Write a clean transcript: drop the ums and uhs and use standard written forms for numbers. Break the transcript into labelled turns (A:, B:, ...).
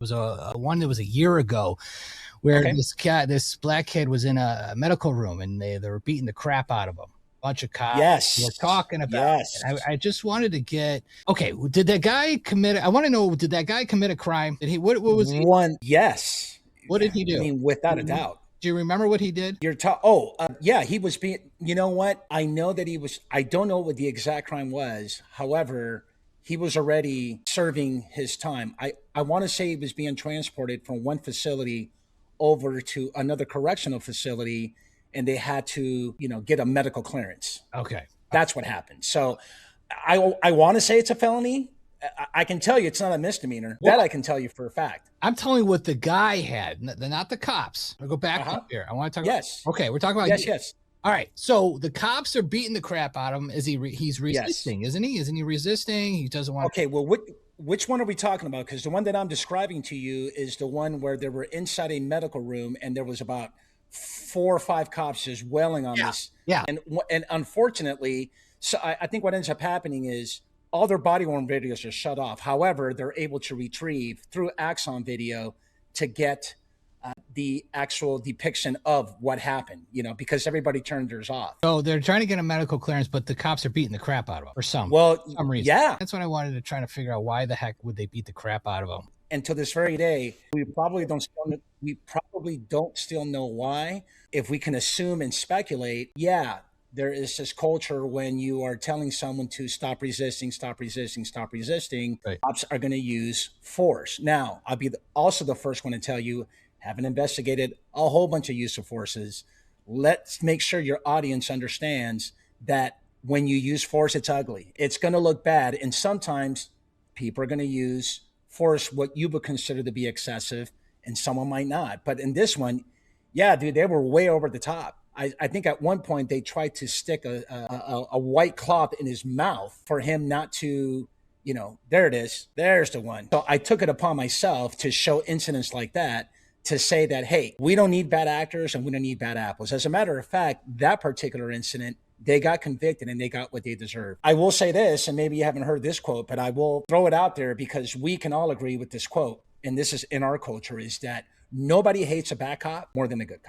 A: was a one that was a year ago where
B: Okay.
A: this black kid was in a medical room and they were beating the crap out of him. A bunch of cops were
B: Yes.
A: talking about it.
B: Yes.
A: I just wanted to get okay. Did that guy commit? I want to know. Did that guy commit a crime? Did he? What was he?
B: One. Yes.
A: What did he
B: I
A: do?
B: mean, without a doubt.
A: Do you remember what he did?
B: You're ta- oh yeah, he was being. You know what? I know that he was. I don't know what the exact crime was. However, he was already serving his time. I want to say he was being transported from one facility over to another correctional facility, and they had to get a medical clearance.
A: Okay.
B: That's what happened. So I want to say it's a felony. I can tell you it's not a misdemeanor.
A: Well,
B: that I can tell you for a fact.
A: I'm telling you what the guy had, not the cops. I'll go back up here. I want to talk
B: Yes.
A: about. Okay, we're talking about.
B: Yes. Yes.
A: All right. So the cops are beating the crap out of him. Is he's
B: Yes.
A: resisting, isn't he? Isn't he resisting? He doesn't want
B: Okay. Well, which one are we talking about? Because the one that I'm describing to you is the one where they were inside a medical room and there was about 4 or 5 cops just wailing on this.
A: Yeah.
B: And unfortunately, so I think what ends up happening is all their body worn videos are shut off. However, they're able to retrieve through Axon video to get the actual depiction of what happened, because everybody turned theirs off.
A: So they're trying to get a medical clearance, but the cops are beating the crap out of him for some reason.
B: Yeah.
A: That's what I wanted to try to figure out. Why the heck would they beat the crap out of him?
B: And to this very day, we probably don't still know why. If we can assume and speculate, yeah, there is this culture when you are telling someone to stop resisting, stop resisting, stop resisting,
A: Right.
B: cops are going to use force. Now, I'll be also the first one to tell you, haven't investigated a whole bunch of use of forces. Let's make sure your audience understands that when you use force, it's ugly. It's going to look bad. And sometimes people are going to use force what you would consider to be excessive, and someone might not. But in this one, yeah, dude, they were way over the top. I think at one point they tried to stick a white cloth in his mouth for him not to, there it is. There's the one. So I took it upon myself to show incidents like that to say that, hey, we don't need bad actors and we don't need bad apples. As a matter of fact, that particular incident, they got convicted and they got what they deserved. I will say this, and maybe you haven't heard this quote, but I will throw it out there because we can all agree with this quote. And this is in our culture, is that nobody hates a bad cop more than a good cop.